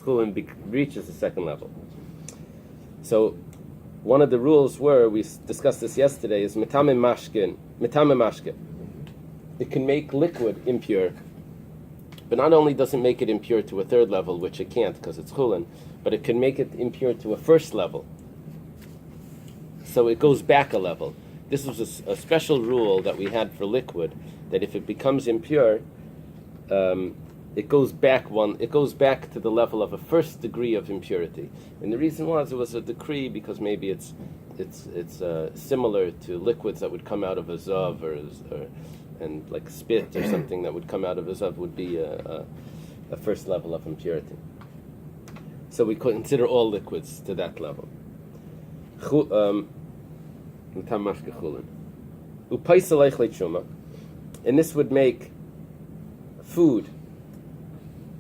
Chullin reaches the second level. So one of the rules we discussed this yesterday, is metame mashke. It can make liquid impure, but not only does it make it impure to a third level, which it can't because it's chullin, but it can make it impure to a first level. So it goes back a level. This was a special rule that we had for liquid, that if it becomes impure, it goes back to the level of a first degree of impurity. And the reason was it was a decree because maybe it's similar to liquids that would come out of a zav and like spit or something that would come out of a zav would be a first level of impurity. So we consider all liquids to that level. And this would make food.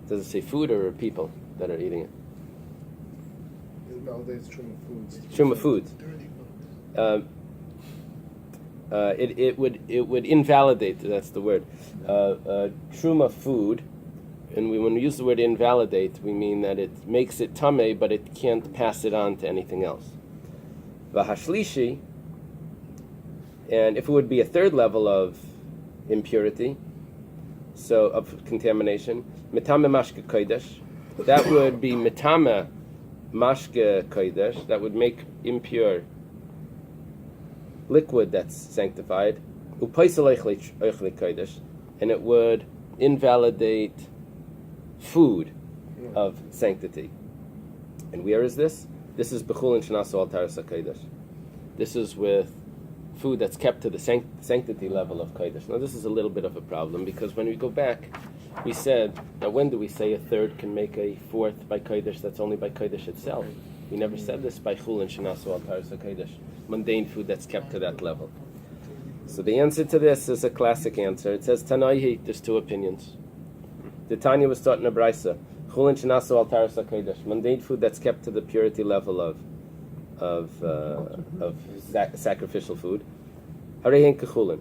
Does it say food or people that are eating it? Nowadays, truma foods. Truma foods. It would invalidate. That's the word. Truma food, and when we use the word invalidate, we mean that it makes it tameh, but it can't pass it on to anything else. V'hashlishi, and if it would be a third level of impurity, so of contamination, metame mashke kodesh, that would be metame mashke kodesh, that would make impure liquid that's sanctified, upaisal oichle kodesh, and it would invalidate food of sanctity. And where is this? This is bechulin shenasu al taras hakodesh. This is with food that's kept to the sanctity level of kodesh. Now this is a little bit of a problem because when we go back, we said that when do we say a third can make a fourth by kodesh? That's only by kodesh itself. We never said this by chulin shenasu al taras hakodesh, mundane food that's kept to that level. So the answer to this is a classic answer. It says Tanaihi. There's two opinions. The Tanya was taught in a brisa. Chulin shenasu al taras hakodesh, mundane food that's kept to the purity level of sacrificial food. Harehin kechulin.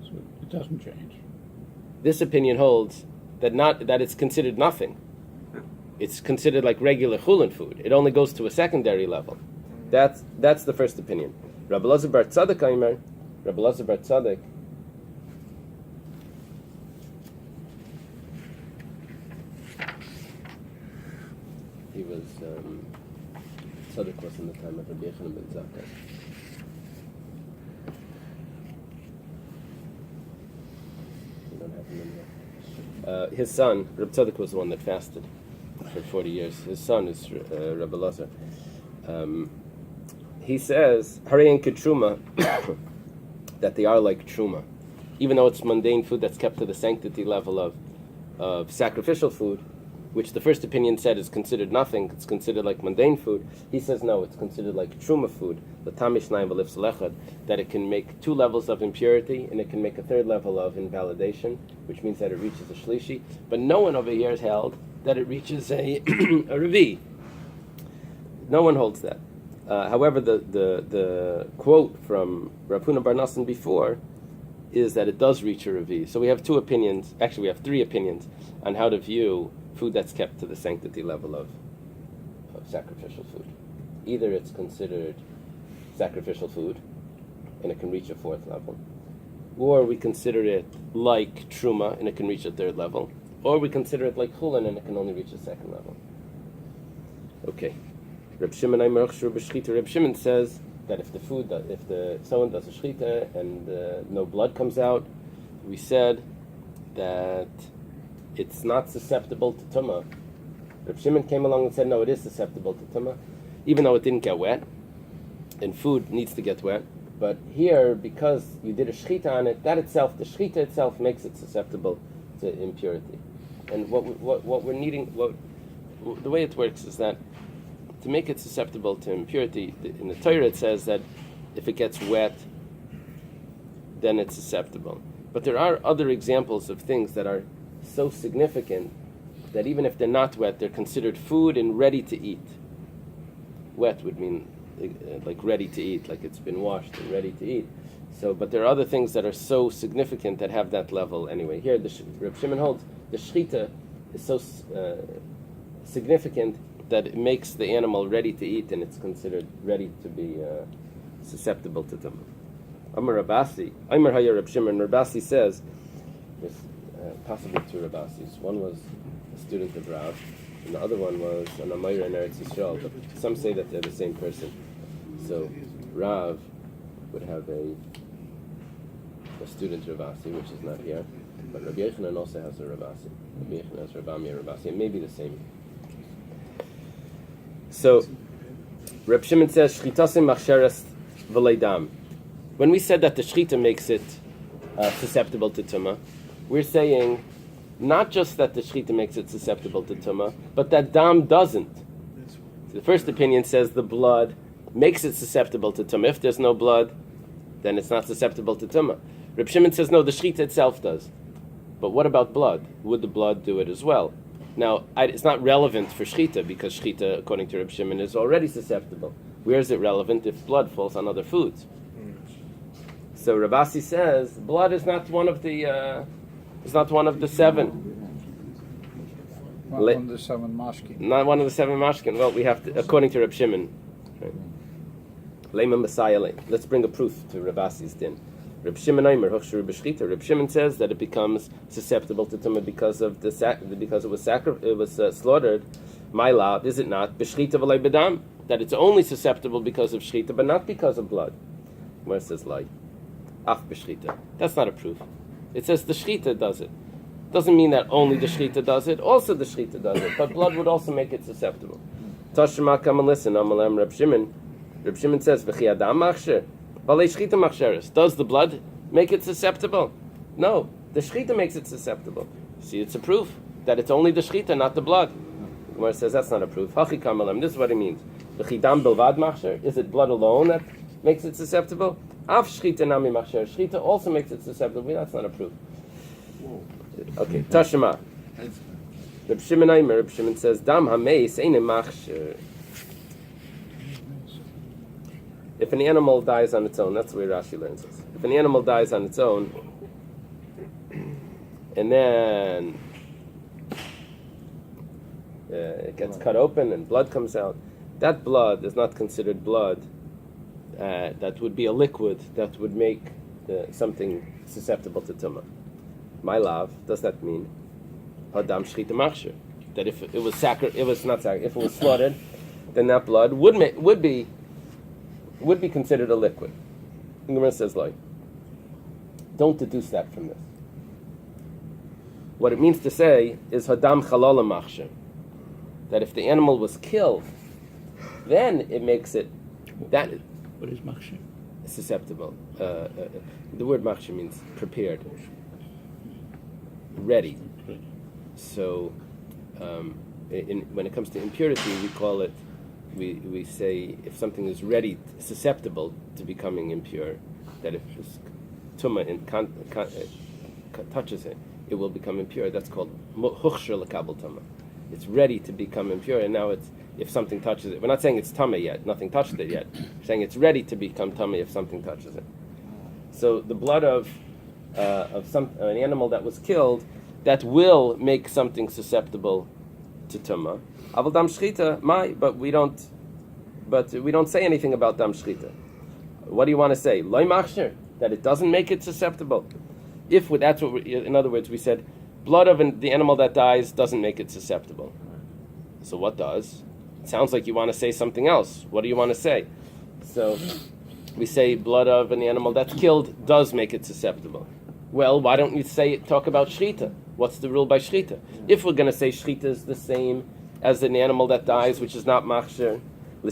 So it doesn't change. This opinion holds that it's considered nothing. It's considered like regular chulin food. It only goes to a secondary level. That's the first opinion. Rabbi Elazar bar Tzadok, he was Tzadok was in the time of Rabbi Yochanan ben Zakkai. We don't have him anymore. His son, Rabbi Tzadok, was the one that fasted for 40 years. His son is Rabbi Elazar. He says, Harein Ketruma, that they are like Truma. Even though it's mundane food that's kept to the sanctity level of sacrificial food, which the first opinion said is considered nothing, it's considered like mundane food. He says no, it's considered like Truma food, that it can make two levels of impurity and it can make a third level of invalidation, which means that it reaches a shlishi. But no one over here has held that it reaches a Rabbi. No one holds that. However, the quote from Rav Huna bar Nassan before is that it does reach a Rabbi. So we have two opinions. Actually, we have three opinions on how to view food that's kept to the sanctity level of sacrificial food. Either it's considered sacrificial food, and it can reach a fourth level, or we consider it like Truma, and it can reach a third level, or we consider it like Chulin, and it can only reach a second level. Okay. Reb Shimon says that if someone does a shchita and no blood comes out, we said that it's not susceptible to tumah. Reb Shimon came along and said, no, it is susceptible to tumah, even though it didn't get wet, and food needs to get wet. But here, because you did a shchita on it, the shchita itself makes it susceptible to impurity. And what we're needing, the way it works is that to make it susceptible to impurity, in the Torah it says that if it gets wet, then it's susceptible. But there are other examples of things that are so significant that even if they're not wet, they're considered food and ready to eat. Wet would mean like ready to eat, like it's been washed and ready to eat. So, but there are other things that are so significant that have that level anyway. Here, Reb Shimon holds the shchita is so significant that it makes the animal ready to eat, and it's considered ready to be susceptible to tumah. Amar Rabasi, Amar Hayar Reb Shimon. Rabasi says, there's possibly two Rabasis. One was a student of Rav, and the other one was an Amayra in Eretz Yisrael. But some say that they're the same person. So Rav would have a student Ravasi, which is not here. But Rabbi Yochanan also has a Ravasi. Rabbi Yochanan has Rabami and Ravasi. It may be the same. So Reb Shimon says, Shchitasim machsheres v'leidam. When we said that the shchita makes it susceptible to tumah, we're saying not just that the shchita makes it susceptible to tumah, but that dam doesn't. The first opinion says the blood makes it susceptible to tumah. If there's no blood, then it's not susceptible to tumah. Reb Shimon says no, the shchita itself does. But what about blood? Would the blood do it as well? Now, it's not relevant for shchita because shchita, according to Reb Shimon, is already susceptible. Where is it relevant if blood falls on other foods? So Rabasi says blood is not one of the seven. Not one of the seven mashkin. Not one of the seven mashkin. Well, we have to, according to Reb Shimon. Lema Messiah. Let's bring a proof to Rabasi's din. Reb Shimon Aimer Hochshur B'Shchita. Reb Shimon says that it becomes susceptible to tumah because of because it was slaughtered. My lab, is it not? B'Shchita v'lei bedam. That it's only susceptible because of shchita, but not because of blood. Where it says lie. Ach b'Shchita. That's not a proof. It says the shchita does it. Doesn't mean that only the shchita does it. Also the shchita does it. But blood would also make it susceptible. Tashma, come and listen. Amalem Reb Shimon. Reb Shimon says v'chi adam machsher. Does the blood make it susceptible? No, the shchita makes it susceptible. See, it's a proof that it's only the shchita, not the blood. The Gemara says that's not a proof. Hachi kamalem. This is what it means. V'chidam bilvad machsher. Is it blood alone that makes it susceptible? Af shchita nami machsher. Shchita also makes it susceptible. That's not a proof. Okay, Tashema. Reb Shimon Aimer. Reb Shimon says dam hameis eine machsher. If an animal dies on its own, that's the way Rashi learns this. If an animal dies on its own, and then it gets cut open and blood comes out, that blood is not considered blood. That would be a liquid that would make something susceptible to tumah. My love, does that mean Adam shchita machsher? That if it was if it was slaughtered, then that blood would be considered a liquid. The Gemara says, like, don't deduce that from this. What it means to say is hadam chalala machsher, that if the animal was killed, then it makes it that. What is machsher? Susceptible. The word machsher means prepared, ready. So, when it comes to impurity, we call it. We say if something is ready, susceptible to becoming impure, that if tumah touches it, it will become impure. That's called huchshir l'kabel tumah. It's ready to become impure, and now if something touches it. We're not saying it's tumah yet. Nothing touched it yet. We're saying it's ready to become tumah if something touches it. So the blood of an animal that was killed, that will make something susceptible to tumah. Aval dam shchita, but we don't say anything about dam shchita. What do you want to say? Loy machsher, that it doesn't make it susceptible. That's what in other words, we said blood of the animal that dies doesn't make it susceptible. So what does? It sounds like you want to say something else. What do you want to say? So we say blood of an animal that's killed does make it susceptible. Well, why don't you talk about shchita? What's the rule by shchita? If we're going to say shchita is the same as an animal that dies, which is not machsher, why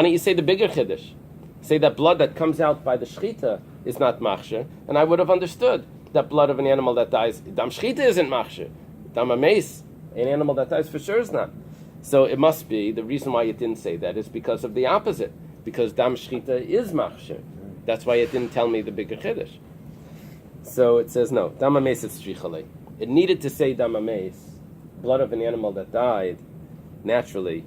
don't you say the bigger chiddush? Say that blood that comes out by the shchita is not machsher, and I would have understood that blood of an animal that dies, dam shchita isn't machsher. Dam ames, an animal that dies for sure is not. So it must be, the reason why it didn't say that is because of the opposite, because dam shchita is machsher. That's why it didn't tell me the bigger chiddush. So it says no, dam ames is strichale. It needed to say dam ames, blood of an animal that died, naturally,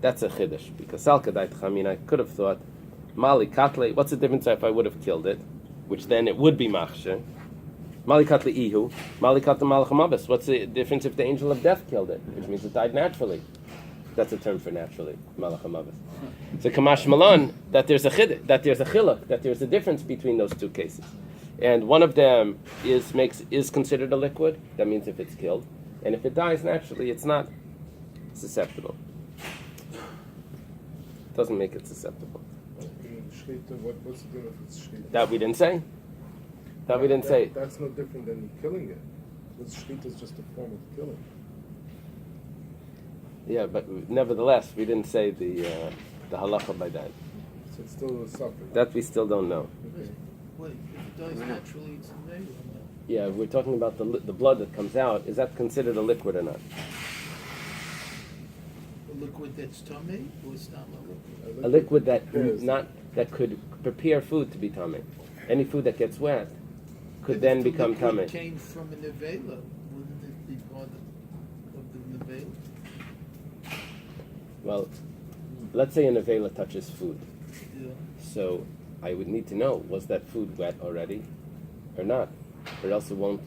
that's a chiddush. Because salkadait chamin, I could have thought, mali katle, what's the difference if I would have killed it? Which then it would be machsher. Malikat le'ihu, malikat Menachem Abbas. What's the difference if the angel of death killed it? Which means it died naturally. That's a term for naturally, Menachem Abbas. So Kamash Malan, that there's a chiluk, that there's a difference between those two cases. And one of them is considered a liquid. That means if it's killed. And if it dies naturally, it's not susceptible. Doesn't make it susceptible. What's the difference if it's shchita? That we didn't say. That's no different than killing it. Because shchita is just a form of killing. Yeah, but nevertheless, we didn't say the halacha by that. So it's still a suffering. That we still don't know. Okay. Wait, if it dies naturally, it's a name. Yeah, we're talking about the blood that comes out. Is that considered a liquid or not? A liquid that's tummy, or it's not a liquid? A liquid that Yes. that could prepare food to be tummy. Any food that gets wet could If then the become liquid tummy. Came from a nevela, wouldn't it be part of the nevela? Well, let's say a nevela touches food. Yeah. So I would need to know, was that food wet already or not? Or else it won't.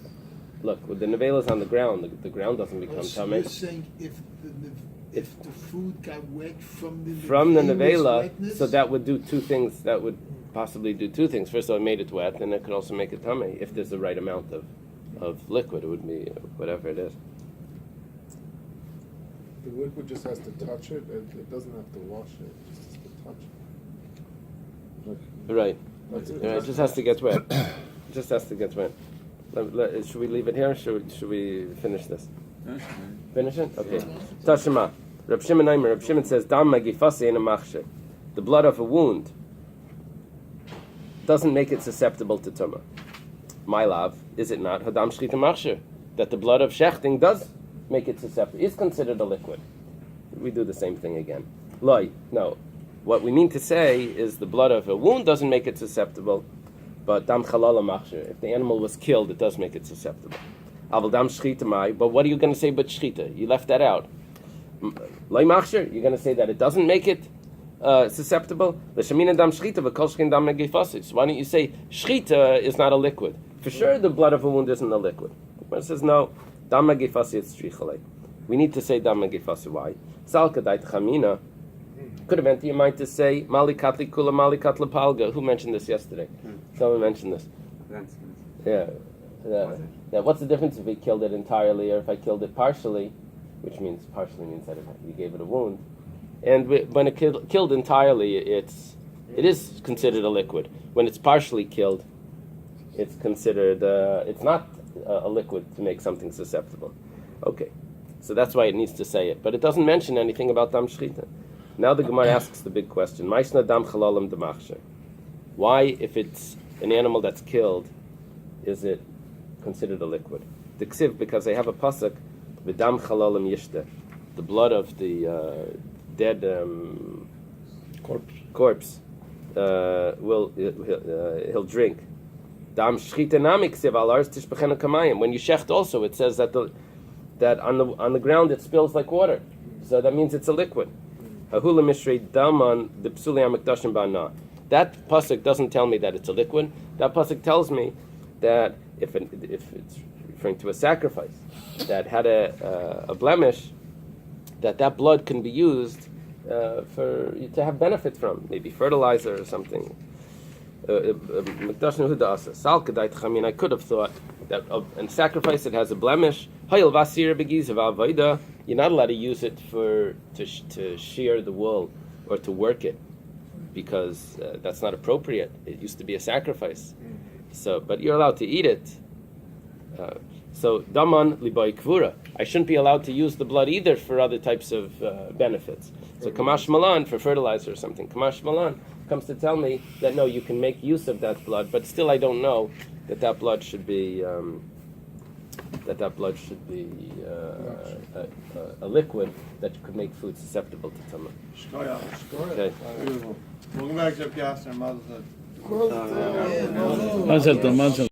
Look, with the nevela's on the ground, the ground doesn't become So tummy. you're saying if the food got wet from the Nevela, wetness? so that would do two things. That would possibly do two things. First of all, it made it wet, and it could also make it tummy. If there's the right amount of liquid, it would be whatever it is. The liquid just has to touch it. It doesn't have to wash it. It just has to touch it. Right. That's it. It just has to get wet. It just has to get wet. Should we leave it here? Should we finish this? Finish it? Okay. Tashima. Reb Shimon says, Dam magifasi in a machshe. The blood of a wound doesn't make it susceptible to tumah. My love, is it not? Hadam shchita machshe. That the blood of shechting does make it susceptible, is considered a liquid. We do the same thing again. Loi. No. What we mean to say is the blood of a wound doesn't make it susceptible, but dam chalala machshe. If the animal was killed, it does make it susceptible. Aval dam shchita mai. But what are you going to say but shchita? You left that out. Loi machshe. You're going to say that it doesn't make it susceptible. L'shamina dam shchita v'kol shchin dam megifasi. So why don't you say shchita is not a liquid? For sure, the blood of a wound isn't a liquid. But it says no. Dam megifasi it's strichalei. We need to say dam megifasi. Why? Salka dait chamina. Could have entered your mind to say malikat likula malikat lepalga. Who mentioned this yesterday? Someone mentioned this. Yeah. Yeah. What's the difference if we killed it entirely or if I killed it partially? Which means partially means that we gave it a wound. And when it killed entirely, it is considered a liquid. When it's partially killed, it's considered it's not a liquid to make something susceptible. Okay, so that's why it needs to say it, but it doesn't mention anything about dam shchita. Now the Gemara asks the big question: Ma'isna dam chalalim demachshe. Why, if it's an animal that's killed, is it considered a liquid? The ksiv, because they have a pasuk, v'dam chalalim yishte, the blood of the dead corpse he'll drink. Dam shchita nami ksiv al ars tishbechena kamayim. When you shecht also, it says that on the ground it spills like water, so that means it's a liquid. Hahula mishrei daman the psuli hamikdashim ba'na. That pasuk doesn't tell me that it's a liquid. That pasuk tells me that if it's referring to a sacrifice that had a blemish, that blood can be used to have benefit from, maybe fertilizer or something. I could have thought that in sacrifice it has a blemish. You're not allowed to use it to shear the wool or to work it, because that's not appropriate. It used to be a sacrifice. So, but you're allowed to eat it. So daman libai kvura. I shouldn't be allowed to use the blood either for other types of benefits. So kamash malan for fertilizer or something. Kamash malan comes to tell me that no, you can make use of that blood, but still I don't know that blood should be a liquid that could make food susceptible to tumah. Okay. Welcome back to Piastra. Mazel tov, mazel.